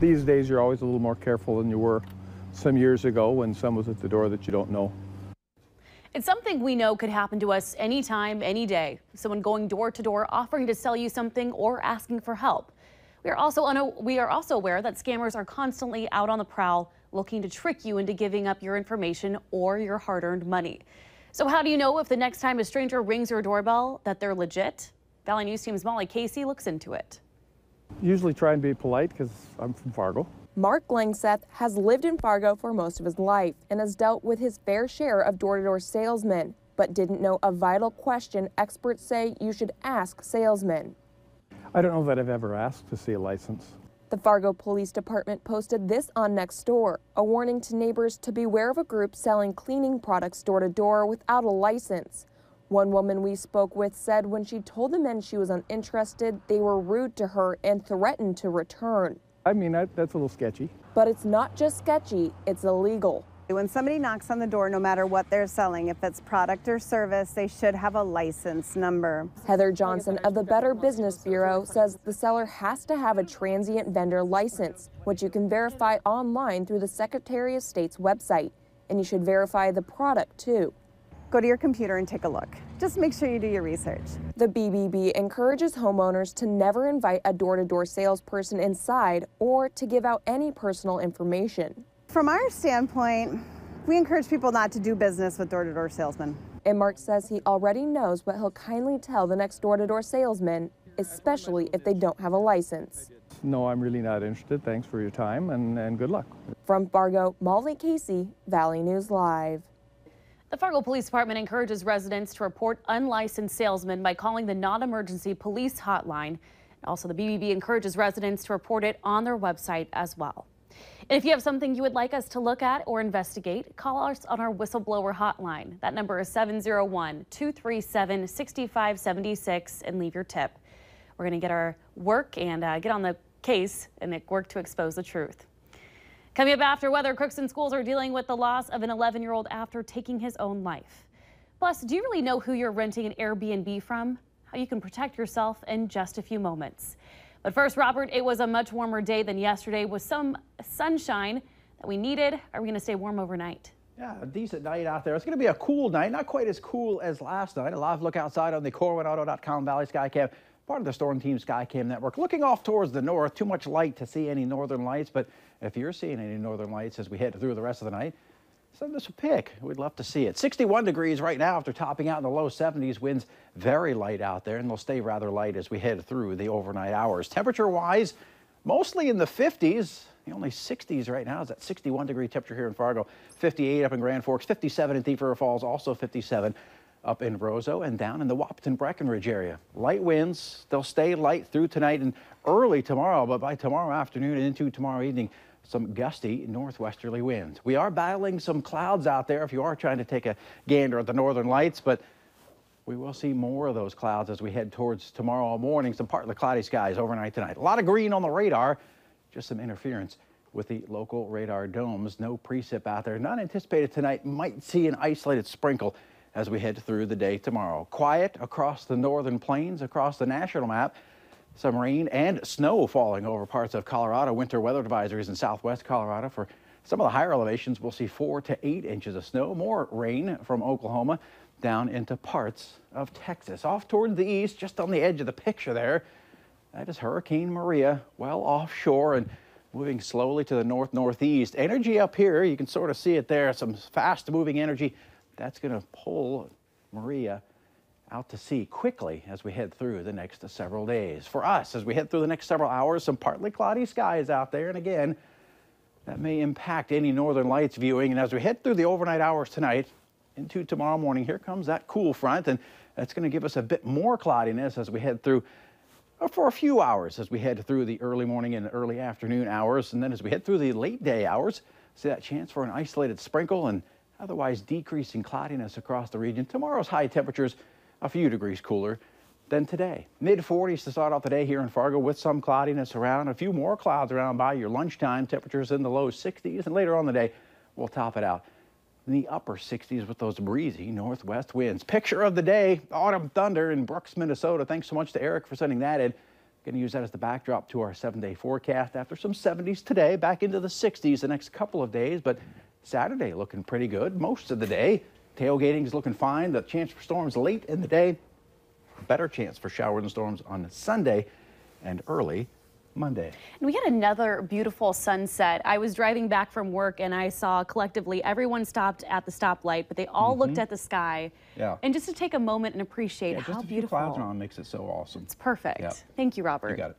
These days you're always a little more careful than you were some years ago when someone was at the door that you don't know. It's something we know could happen to us anytime, any day. Someone going door to door offering to sell you something or asking for help. We are also aware that scammers are constantly out on the prowl looking to trick you into giving up your information or your hard-earned money. So how do you know if the next time a stranger rings your doorbell that they're legit? Valley News Team's Molly Casey looks into it. Usually try and be polite because I'm from Fargo. Mark Langseth has lived in Fargo for most of his life and has dealt with his fair share of door-to-door salesmen, but didn't know a vital question experts say you should ask salesmen. I don't know that I've ever asked to see a license. The Fargo Police Department posted this on Nextdoor, a warning to neighbors to beware of a group selling cleaning products door-to-door without a license. One woman we spoke with said when she told the men she was uninterested, they were rude to her and threatened to return. I mean, that's a little sketchy. But it's not just sketchy, it's illegal. When somebody knocks on the door, no matter what they're selling, if it's product or service, they should have a license number. Heather Johnson of the Better Business Bureau says the seller has to have a transient vendor license, which you can verify online through the Secretary of State's website. And you should verify the product too. Go to your computer and take a look. Just make sure you do your research. The BBB encourages homeowners to never invite a door-to-door salesperson inside or to give out any personal information. From our standpoint, we encourage people not to do business with door-to-door salesmen. And Mark says he already knows what he'll kindly tell the next door-to-door salesman, especially if they don't have a license. No, I'm really not interested. Thanks for your time and good luck. From Fargo, Molly Casey, Valley News Live. The Fargo Police Department encourages residents to report unlicensed salesmen by calling the non-emergency police hotline. Also, the BBB encourages residents to report it on their website as well. And if you have something you would like us to look at or investigate, call us on our whistleblower hotline. That number is 701-237-6576 and leave your tip. We're going to get our work and get on the case and work to expose the truth. Coming up after weather, Crookston schools are dealing with the loss of an 11-year-old after taking his own life. Plus, do you really know who you're renting an Airbnb from? How you can protect yourself in just a few moments. But first, Robert, it was a much warmer day than yesterday with some sunshine that we needed. Are we going to stay warm overnight? Yeah, a decent night out there. It's going to be a cool night, not quite as cool as last night. A live look outside on the CorwinAuto.com Valley Skycam, part of the Storm Team Skycam network. Looking off towards the north, too much light to see any northern lights, but if you're seeing any northern lights as we head through the rest of the night, send us a pic. We'd love to see it. 61 degrees right now after topping out in the low 70s. Winds very light out there, and they'll stay rather light as we head through the overnight hours. Temperature-wise, mostly in the 50s. The only 60s right now is that 61-degree temperature here in Fargo. 58 up in Grand Forks, 57 in Thief River Falls, also 57 up in Roseau and down in the Wahpeton-Breckenridge area. Light winds, they'll stay light through tonight and early tomorrow, but by tomorrow afternoon and into tomorrow evening, some gusty northwesterly winds. We are battling some clouds out there if you are trying to take a gander at the northern lights, but we will see more of those clouds as we head towards tomorrow morning. Some partly cloudy skies overnight tonight. A lot of green on the radar, just some interference with the local radar domes. No precip out there. Not anticipated tonight. Might see an isolated sprinkle as we head through the day tomorrow. Quiet across the northern plains, across the national map. Some rain and snow falling over parts of Colorado. Winter weather advisories in southwest Colorado. For some of the higher elevations, we'll see 4 to 8 inches of snow. More rain from Oklahoma down into parts of Texas. Off toward the east, just on the edge of the picture there, that is Hurricane Maria, well offshore and moving slowly to the north-northeast. Energy up here, you can sort of see it there, some fast-moving energy. That's going to pull Maria out to sea quickly as we head through the next several days. For us, as we head through the next several hours, some partly cloudy skies out there. And again, that may impact any northern lights viewing. And as we head through the overnight hours tonight into tomorrow morning, here comes that cool front. And that's going to give us a bit more cloudiness as we head through for a few hours as we head through the early morning and early afternoon hours. And then as we head through the late day hours, see that chance for an isolated sprinkle and otherwise decreasing cloudiness across the region. Tomorrow's high temperatures a few degrees cooler than today. Mid-40s to start off the day here in Fargo with some cloudiness around. A few more clouds around by your lunchtime. Temperatures in the low 60s. And later on the day, we'll top it out in the upper 60s with those breezy northwest winds. Picture of the day, autumn thunder in Brooks, Minnesota. Thanks so much to Eric for sending that in. Going to use that as the backdrop to our 7-day forecast. After some 70s today, back into the 60s the next couple of days, but Saturday looking pretty good most of the day. Tailgating is looking fine. The chance for storms late in the day. Better chance for showers and storms on Sunday and early Monday. And we had another beautiful sunset. I was driving back from work and I saw collectively everyone stopped at the stoplight, but they all looked at the sky. Yeah. And just to take a moment and appreciate how just a few beautiful. clouds around makes it so awesome. It's perfect. Yep. Thank you, Robert. You got it.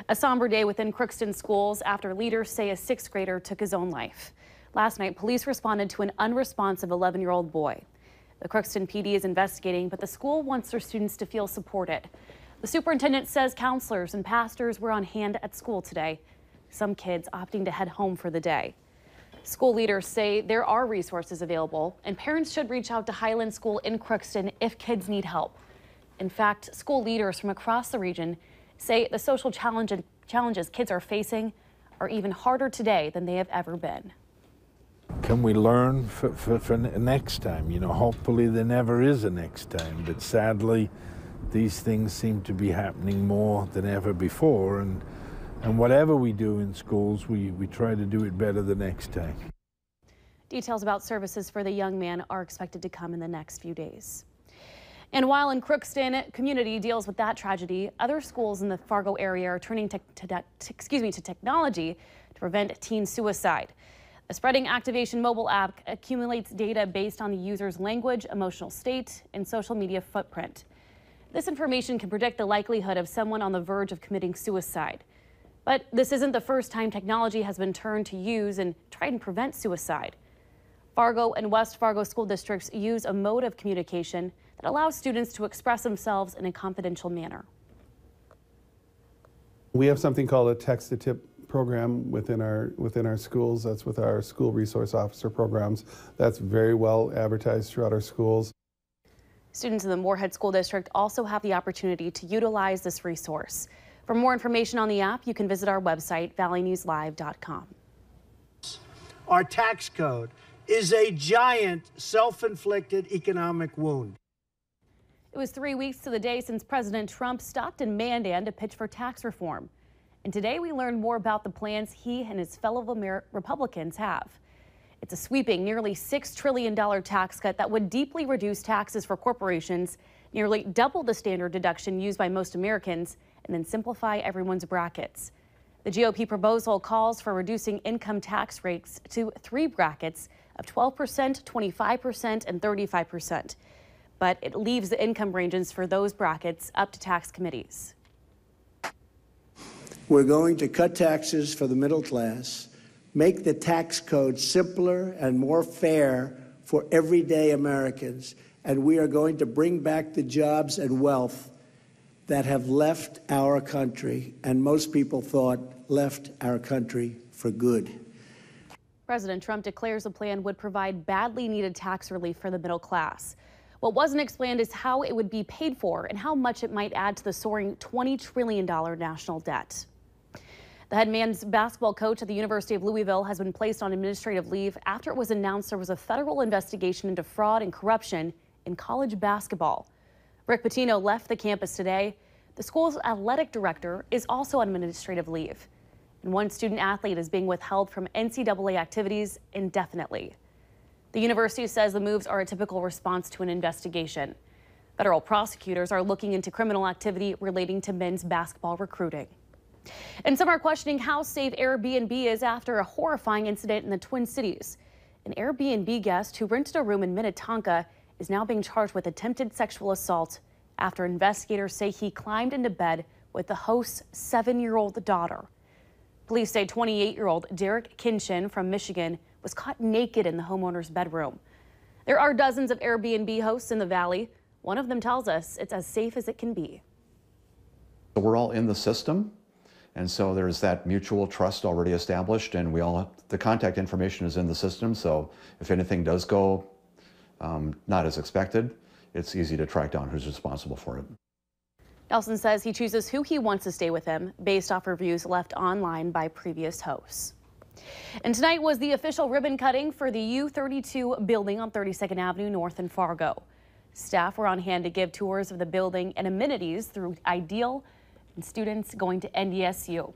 A somber day within Crookston schools after leaders say a 6th grader took his own life. Last night, police responded to an unresponsive 11-year-old boy. The Crookston PD is investigating, but the school wants their students to feel supported. The superintendent says counselors and pastors were on hand at school today. Some kids opting to head home for the day. School leaders say there are resources available, and parents should reach out to Highland School in Crookston if kids need help. In fact, school leaders from across the region say the social challenges kids are facing are even harder today than they have ever been. Can we learn for next time? You know, hopefully there never is a next time, but sadly, these things seem to be happening more than ever before, and whatever we do in schools, we try to do it better the next time. Details about services for the young man are expected to come in the next few days. And while in Crookston community deals with that tragedy, other schools in the Fargo area are turning to technology to prevent teen suicide. The Spreading Activation mobile app accumulates data based on the user's language, emotional state, and social media footprint. This information can predict the likelihood of someone on the verge of committing suicide. But this isn't the first time technology has been turned to use and try and prevent suicide. Fargo and West Fargo school districts use a mode of communication that allows students to express themselves in a confidential manner. We have something called a text-to-tip program within our schools. That's with our school resource officer programs. That's very well advertised throughout our schools. Students in the Moorhead School District also have the opportunity to utilize this resource. For more information on the app, you can visit our website, valleynewslive.com. Our tax code is a giant self-inflicted economic wound. It was 3 weeks to the day since President Trump stopped in Mandan to pitch for tax reform. And today we learned more about the plans he and his fellow Republicans have. It's a sweeping nearly $6 trillion tax cut that would deeply reduce taxes for corporations, nearly double the standard deduction used by most Americans, and then simplify everyone's brackets. The GOP proposal calls for reducing income tax rates to 3 brackets of 12%, 25%, and 35%. But it leaves the income ranges for those brackets up to tax committees. We're going to cut taxes for the middle class, make the tax code simpler and more fair for everyday Americans, and we are going to bring back the jobs and wealth that have left our country, and most people thought left our country for good. President Trump declares the plan would provide badly needed tax relief for the middle class. What wasn't explained is how it would be paid for and how much it might add to the soaring $20 trillion national debt. The head men's basketball coach at the University of Louisville has been placed on administrative leave after it was announced there was a federal investigation into fraud and corruption in college basketball. Rick Pitino left the campus today. The school's athletic director is also on administrative leave. And one student athlete is being withheld from NCAA activities indefinitely. The university says the moves are a typical response to an investigation. Federal prosecutors are looking into criminal activity relating to men's basketball recruiting. And some are questioning how safe Airbnb is after a horrifying incident in the Twin Cities. An Airbnb guest who rented a room in Minnetonka is now being charged with attempted sexual assault after investigators say he climbed into bed with the host's 7-year-old daughter. Police say 28-year-old Derek Kinchin from Michigan was caught naked in the homeowner's bedroom. There are dozens of Airbnb hosts in the valley. One of them tells us it's as safe as it can be. We're all in the system. And so there's that mutual trust already established, and the contact information is in the system. So if anything does go not as expected, it's easy to track down who's responsible for it. Nelson says he chooses who he wants to stay with him based off reviews left online by previous hosts. And tonight was the official ribbon cutting for the U32 building on 32nd Avenue North in Fargo. Staff were on hand to give tours of the building and amenities through ideal and students going to NDSU.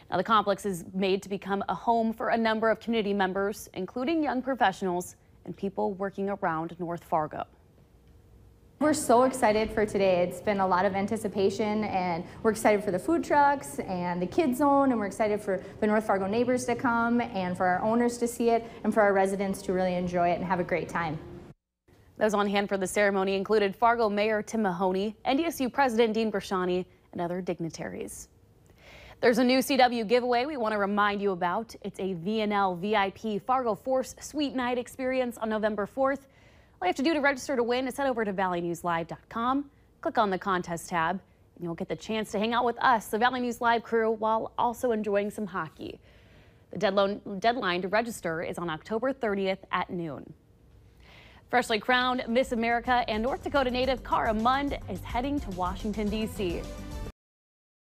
Now, the complex is made to become a home for a number of community members, including young professionals and people working around North Fargo. We're so excited for today. It's been a lot of anticipation, and we're excited for the food trucks and the kids zone, and we're excited for the North Fargo neighbors to come and for our owners to see it and for our residents to really enjoy it and have a great time. Those on hand for the ceremony included Fargo Mayor Tim Mahoney, NDSU President Dean Brashani, and other dignitaries. There's a new CW giveaway we want to remind you about. It's a VNL VIP Fargo Force Suite Night experience on November 4th. All you have to do to register to win is head over to valleynewslive.com, click on the contest tab, and you'll get the chance to hang out with us, the Valley News Live crew, while also enjoying some hockey. The deadline to register is on October 30th at noon. Freshly crowned Miss America and North Dakota native Cara Mund is heading to Washington, D.C.